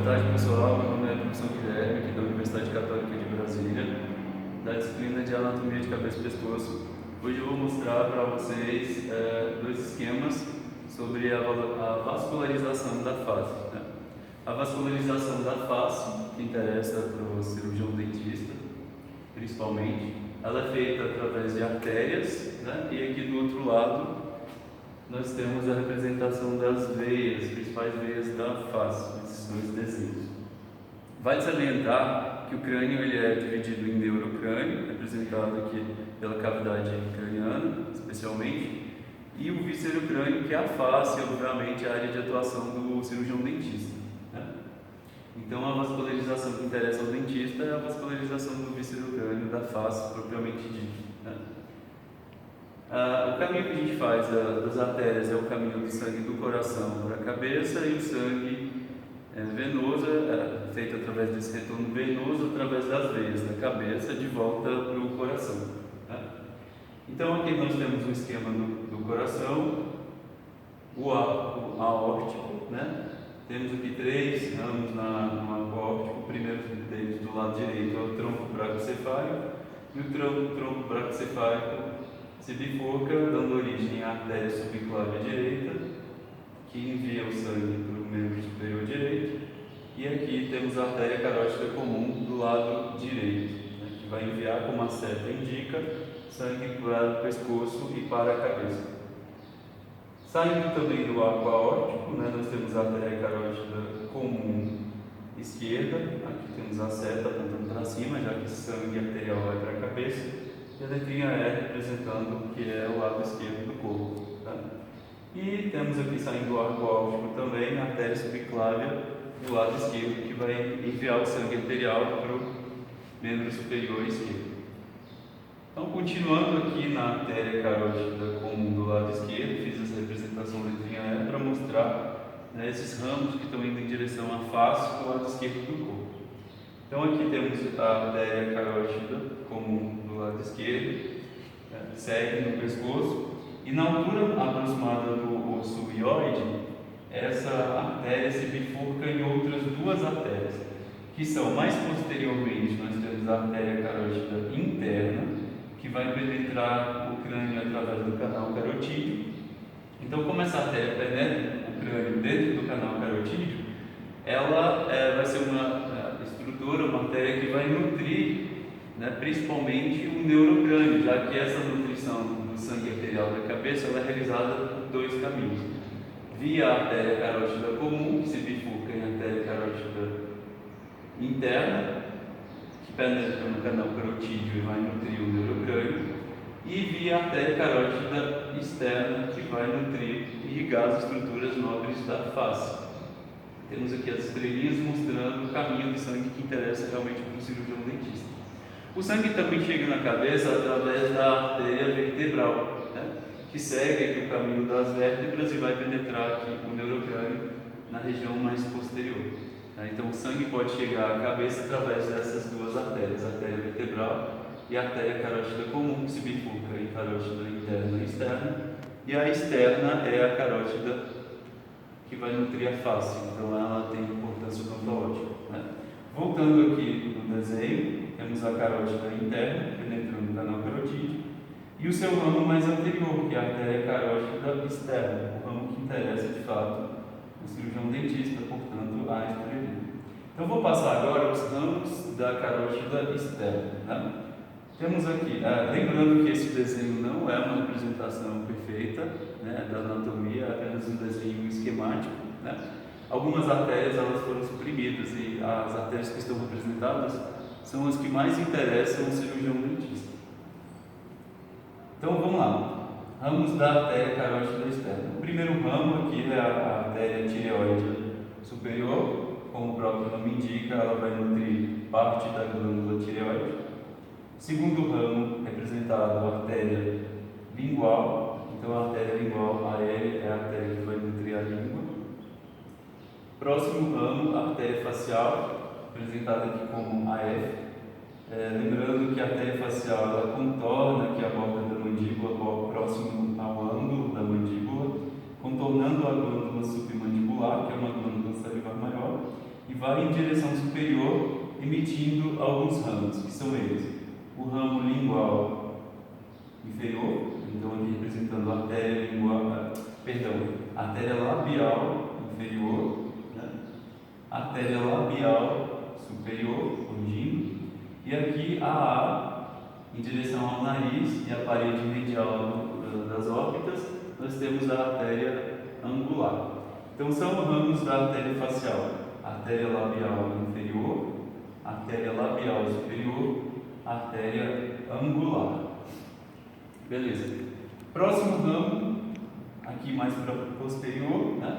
Boa tarde, pessoal. Meu nome é professor Guilherme, aqui da Universidade Católica de Brasília, da disciplina de Anatomia de Cabeça e Pescoço. Hoje eu vou mostrar para vocês dois esquemas sobre a vascularização da face. Né? A vascularização da face, que interessa para o cirurgião dentista, principalmente, ela é feita através de artérias, né? E aqui do outro lado nós temos a representação das veias, principais veias da face, esses dois desenhos. Vale salientar que o crânio ele é dividido em neurocrânio, representado aqui pela cavidade craniana, especialmente, e o víscerocrânio, que é a face, obviamente, a área de atuação do cirurgião dentista. Né? Então, a vascularização que interessa ao dentista é a vascularização do víscerocrânio da face, propriamente dita. Né? O caminho que a gente faz das artérias é o caminho do sangue do coração para a cabeça, e o sangue venoso é feito através desse retorno venoso, através das veias da cabeça, de volta para o coração. Né? Então aqui nós temos um esquema do coração, o aórtico, né? Temos aqui três ramos no aórtico. O primeiro deles do lado direito é o tronco brachicefálico, e o tronco brachicefálico se bifurca, dando origem à artéria subclávia direita, que envia o sangue para o membro superior direito, e aqui temos a artéria carótida comum do lado direito, né, que vai enviar, como a seta indica, sangue para o pescoço e para a cabeça. Saindo também do arco aórtico, né, nós temos a artéria carótida comum esquerda, aqui temos a seta apontando para cima, já que sangue arterial vai para a cabeça, e a letrinha E representando que é o lado esquerdo do corpo. Tá? E temos aqui saindo do arco aórtico também a artéria subclávia do lado esquerdo, que vai enviar o sangue arterial para o membro superior esquerdo. Então, continuando aqui na artéria carótida comum do lado esquerdo, fiz essa representação letrinha E para mostrar, né, esses ramos que estão indo em direção à face do lado esquerdo do corpo. Então, aqui temos a artéria carótida comum do lado esquerdo, né, segue no pescoço, e na altura aproximada do osso hioide, essa artéria se bifurca em outras duas artérias, que são, mais posteriormente, nós temos a artéria carótida interna, que vai penetrar o crânio através do canal carotídeo. Então, como essa artéria penetra o crânio dentro do canal carotídeo, ela vai ser uma estrutura, uma artéria que vai nutrir, né, principalmente o neurocrânio, já que essa nutrição do sangue arterial da cabeça ela é realizada por dois caminhos: via a artéria carótida comum, que se bifurca em artéria carótida interna, que penetra no canal carotídeo e vai nutrir o neurocrânio, e via a artéria carótida externa, que vai nutrir e irrigar as estruturas nobres da face. Temos aqui as estrelinhas mostrando o caminho do sangue que interessa realmente para o cirurgião dentista. O sangue também chega na cabeça através da artéria vertebral, né, que segue aqui o caminho das vértebras e vai penetrar aqui o neurocrânio na região mais posterior. Então o sangue pode chegar à cabeça através dessas duas artérias, a artéria vertebral e a artéria carótida comum, que se bifurca em carótida interna e externa, e a externa é a carótida que vai nutrir a face, então ela tem importância odontológica. Né? Voltando aqui no desenho, temos a carótida interna, penetrando no canal carotídeo, e o seu ramo mais anterior, que é a artéria carótida externa, o ramo que interessa de fato o cirurgião dentista, portanto, a estrelinha. Então, vou passar agora os ramos da carótida externa. Né? Temos aqui, lembrando que esse desenho não é uma representação perfeita, né, da anatomia, é apenas um desenho esquemático. Né? Algumas artérias elas foram suprimidas e as artérias que estão representadas são as que mais interessam o cirurgião dentista. Então vamos lá, ramos da artéria carótida externa. O primeiro ramo aqui é a artéria tireoide superior, como o próprio nome indica, ela vai nutrir parte da glândula tireoide. Segundo ramo representado a artéria lingual, então a artéria lingual, a L é a artéria que vai nutrir a língua. Próximo ramo, a artéria facial, representada aqui como AF. Lembrando que a artéria facial ela contorna aqui a borda da mandíbula, próximo ao ângulo da mandíbula, contornando a glândula submandibular, que é uma glândula salivar maior, e vai em direção superior, emitindo alguns ramos, que são eles: o ramo lingual inferior, então aqui representando a artéria lingual, artéria labial inferior, né? Artéria labial superior, corrigindo, e aqui a A em direção ao nariz e a parede medial das órbitas, nós temos a artéria angular. Então são ramos da artéria facial: artéria labial inferior, artéria labial superior, artéria angular. Beleza. Próximo ramo, aqui mais para o posterior, né?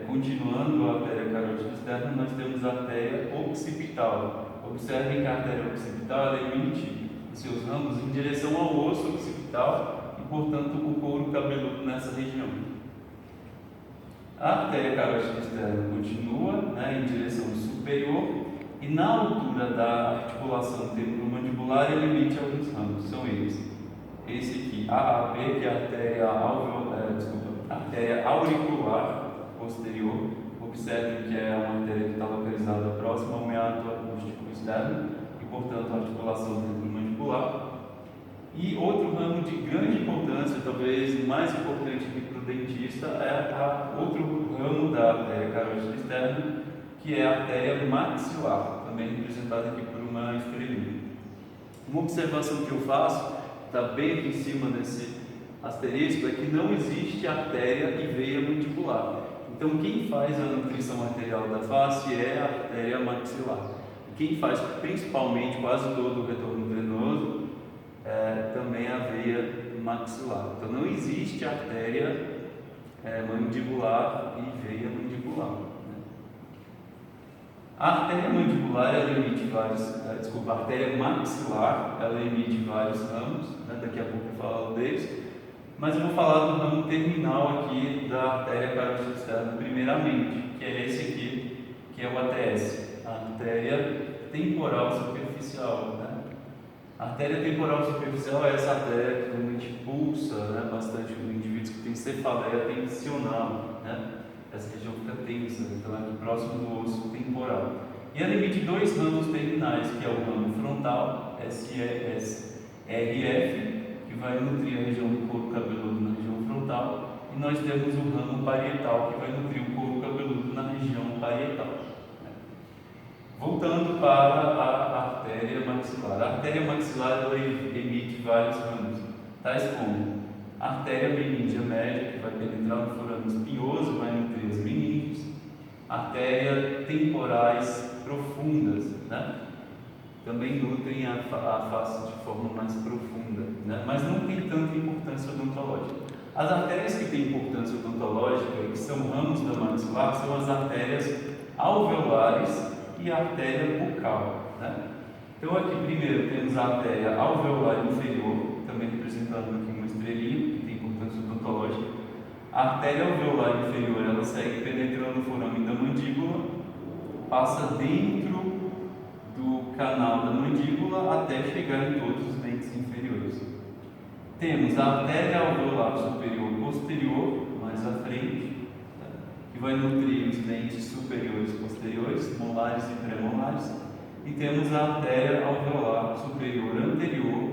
Continuando a artéria carótida externa, nós temos a artéria occipital. Observem que a artéria occipital emite os seus ramos em direção ao osso occipital e, portanto, o couro cabeludo nessa região. A artéria carótida externa continua, né, em direção superior e na altura da articulação temporomandibular ele emite alguns ramos. São eles: esse aqui, AAP, que é a artéria auricular posterior. Observem que é uma artéria que está localizada próxima ao meato acústico externo e, portanto, a articulação temporomandibular. E outro ramo de grande importância, talvez mais importante aqui para o dentista, é outro ramo da artéria carótida externa, que é a artéria maxilar, também representada aqui por uma estrelinha. Uma observação que eu faço, está bem aqui em cima desse asterisco, é que não existe artéria e veia mandibular. Então, quem faz a nutrição arterial da face é a artéria maxilar. Quem faz principalmente quase todo o retorno venoso também a veia maxilar. Então, não existe artéria mandibular e veia mandibular. Né? A artéria mandibular, ela emite a artéria maxilar, ela emite vários ramos, né? Daqui a pouco eu falo deles. Mas eu vou falar do ramo terminal aqui da artéria carótida externa primeiramente, que é esse aqui, que é o ATS, a artéria temporal superficial. Né? A artéria temporal superficial é essa artéria que realmente pulsa, né, bastante os indivíduos que têm cefaleia tensional. Né? Essa região fica tensa, então é aqui próximo do osso temporal. E ela emite dois ramos terminais, que é o ramo frontal, SES-RF, que vai nutrir a região do couro cabeludo na região frontal, e nós temos o ramo parietal, que vai nutrir o couro cabeludo na região parietal. Voltando para a artéria maxilar. A artéria maxilar ela emite vários ramos, tais como a artéria meníngia média, que vai penetrar no forame espinhoso e vai nutrir as meninges, artéria temporais profundas, né? Também nutrem a face de forma mais profunda, né? Mas não tem tanta importância odontológica. As artérias que têm importância odontológica, que são ramos da maxilar, são as artérias alveolares e a artéria bucal. Né? Então aqui primeiro temos a artéria alveolar inferior, também representando aqui uma estrelinha, que tem importância odontológica. A artéria alveolar inferior, ela segue penetrando o forame da mandíbula, passa dentro do canal da mandíbula até chegar em todos os dentes inferiores. Temos a artéria alveolar superior posterior, mais à frente, que vai nutrir os dentes superiores e posteriores, molares e premolares. E temos a artéria alveolar superior anterior,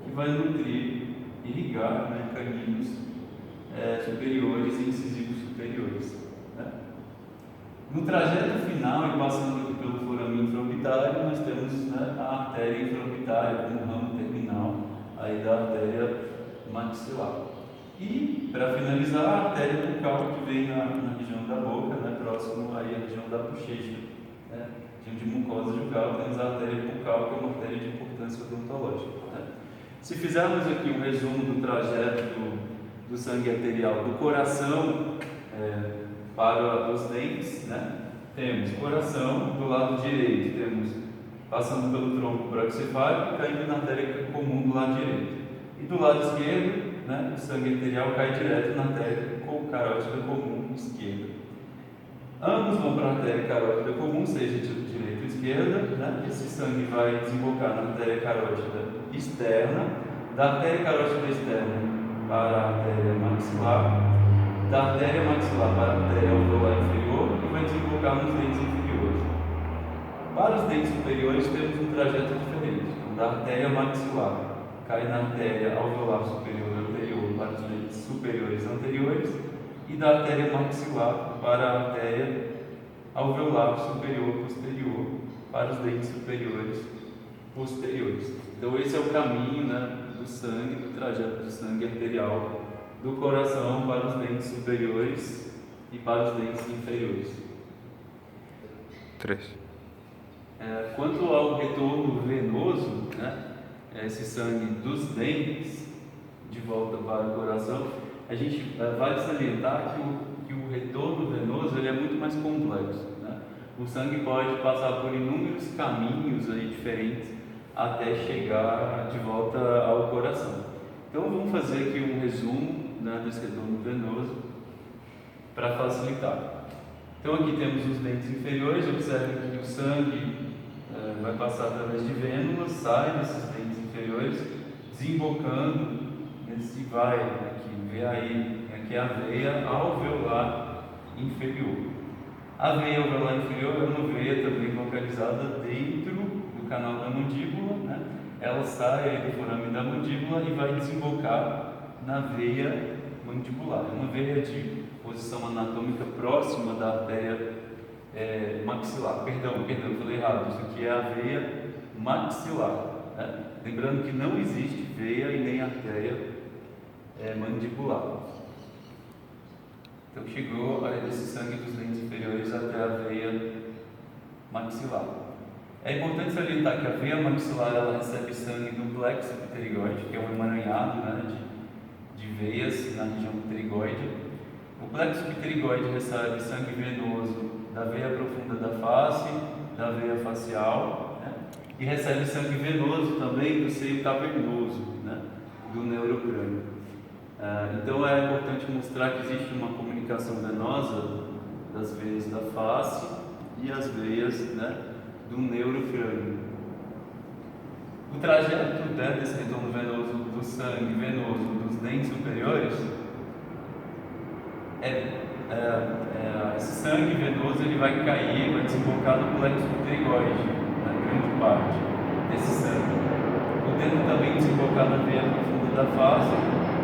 que vai nutrir, irrigar, né, caninos superiores e incisivos superiores. Né? No trajeto final, e passando aqui pelo forame infraorbitário, nós temos, né, a artéria infraorbitária como ramo terminal aí da artéria maxilar. E, para finalizar, a artéria bucal, que vem na região da boca, né, próximo aí à região da bochecha. Né? Região de mucosa jugal, temos a artéria bucal, que é uma artéria de importância odontológica. Né? Se fizermos aqui um resumo do trajeto do sangue arterial do coração para os dentes, né? Temos coração do lado direito, temos passando pelo tronco braquiocefálico e caindo na artéria comum do lado direito. E do lado esquerdo, né, o sangue arterial cai direto na artéria carótida comum esquerda. Ambos vão para a artéria carótida comum, seja de direita ou esquerda. Né? Esse sangue vai desembocar na artéria carótida externa, da artéria carótida externa para a artéria maxilar, da artéria maxilar para a artéria alveolar inferior e vai desembocar nos dentes inferiores. Para os dentes superiores temos um trajeto diferente. Então, da artéria maxilar, cai na artéria alveolar superior e anterior para os dentes superiores anteriores, e da artéria maxilar para a artéria alveolar superior posterior para os dentes superiores posteriores. Então esse é o caminho, né, do sangue, do trajeto do sangue arterial do coração para os dentes superiores e para os dentes inferiores. 3. Quanto ao retorno venoso, né, esse sangue dos dentes de volta para o coração, a gente vai salientar que o retorno venoso ele é muito mais complexo, né? O sangue pode passar por inúmeros caminhos aí diferentes até chegar de volta ao coração. Então vamos fazer aqui um resumo, né, desse retorno venoso para facilitar. Então aqui temos os dentes inferiores. Observe que o sangue vai passar através de vênulas, sai desses dentes inferiores, desembocando nesse vai, aqui, vê aí, aqui é a veia alveolar inferior. A veia alveolar inferior é uma veia também localizada dentro do canal da mandíbula, né? Ela sai aí do forame da mandíbula e vai desembocar na veia mandibular. É uma veia de posição anatômica próxima da artéria maxilar. Perdão, falei errado. Isso aqui é a veia maxilar, né? Lembrando que não existe veia e nem artéria mandibular. Então chegou esse sangue dos dentes inferiores até a veia maxilar. É importante salientar que a veia maxilar ela recebe sangue do plexo pterigóide, que é um emaranhado, né, de veias na região pterigoide. O plexo pterigóide recebe sangue venoso da veia profunda da face, da veia facial, né, e recebe sangue venoso também do seio cavernoso, né, do neurocrânio. Então é importante mostrar que existe uma comunicação venosa das veias da face e as veias, né, do neurocrânio. O trajeto, né, desse retorno venoso do sangue venoso dos dentes superiores esse sangue venoso ele vai cair, vai desembocar no plexo pterigoide, na grande parte desse sangue, podendo também desembocar na veia profunda da face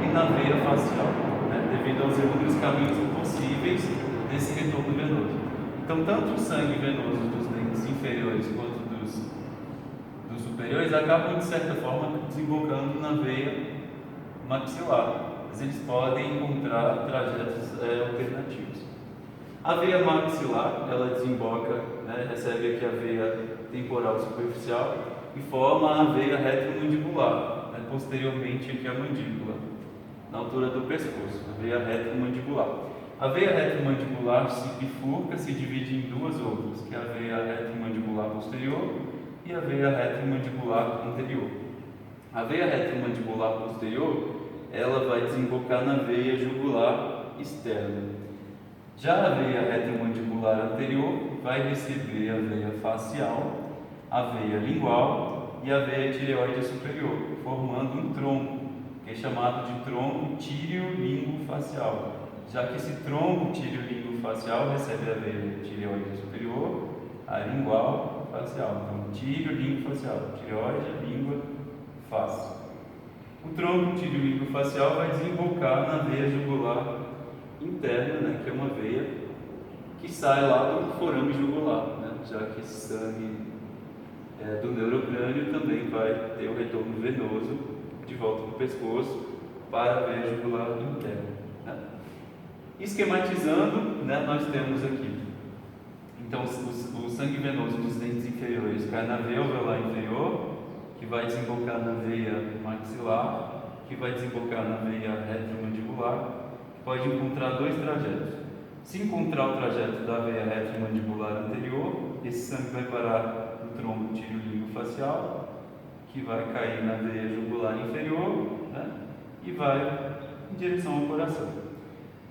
e na veia facial, né, devido aos inúmeros caminhos possíveis desse retorno venoso. Então, tanto o sangue venoso dos dentes inferiores quanto dos superiores acabam, de certa forma, desembocando na veia maxilar, mas eles podem encontrar trajetos alternativos. A veia maxilar, ela desemboca, né, recebe aqui a veia temporal superficial e forma a veia retromandibular, né, posteriormente aqui a mandíbula, na altura do pescoço, a veia retromandibular. A veia retromandibular se bifurca, se divide em duas outras, que é a veia retromandibular posterior e a veia retromandibular anterior. A veia retromandibular posterior, ela vai desembocar na veia jugular externa. Já a veia retromandibular anterior vai receber a veia facial, a veia lingual e a veia tireoide superior, formando um tronco, que é chamado de tronco tíreo-lingo-facial, já que esse tronco tíreo-lingo-facial recebe a veia tireoide superior, a lingual facial. Então, tíreo-lingo-facial, tireoide, língua, face. O tronco tíreo-lingo-facial vai desembocar na veia jugular interna, né, que é uma veia que sai lá do forame jugular, né, já que esse sangue do neurocrânio também vai ter o retorno venoso de volta para o pescoço para a veia jugular interna, né. Esquematizando, né, nós temos aqui, então, o sangue venoso dos dentes inferiores cai na veia alveolar inferior, que vai desembocar na veia maxilar, que vai desembocar na veia retromandibular, que pode encontrar dois trajetos. Se encontrar o trajeto da veia retromandibular anterior, esse sangue vai parar no tronco tíreo-lingo-facial, que vai cair na veia jugular inferior, né, e vai em direção ao coração.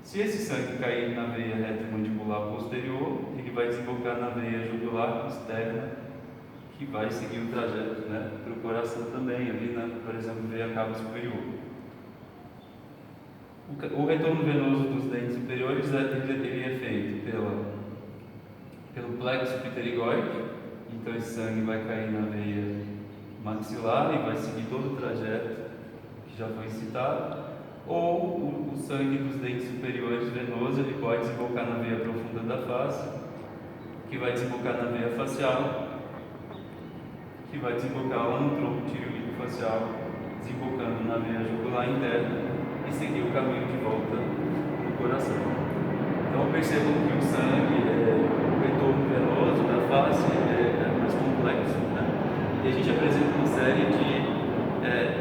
Se esse sangue cair na veia retromandibular posterior, ele vai desembocar na veia jugular externa, que vai seguir o trajeto, né, para o coração também, ali, né, por exemplo, veia cava superior. O retorno venoso dos dentes superiores ele é feito pelo plexo pterigóide Então esse sangue vai cair na veia maxilar e vai seguir todo o trajeto que já foi citado. Ou o sangue dos dentes superiores venoso, ele pode desembocar na veia profunda da face, que vai desembocar na veia facial, que vai desembocar lá no tronco tireoide facial, desembocando na veia jugular interna e seguir o caminho de volta no coração. Então percebam que o sangue, o retorno venoso da face é mais complexo, né? E a gente apresenta uma série de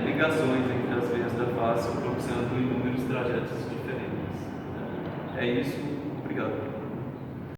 ligações entre as veias da face, propiciando inúmeros trajetos diferentes. É isso, obrigado.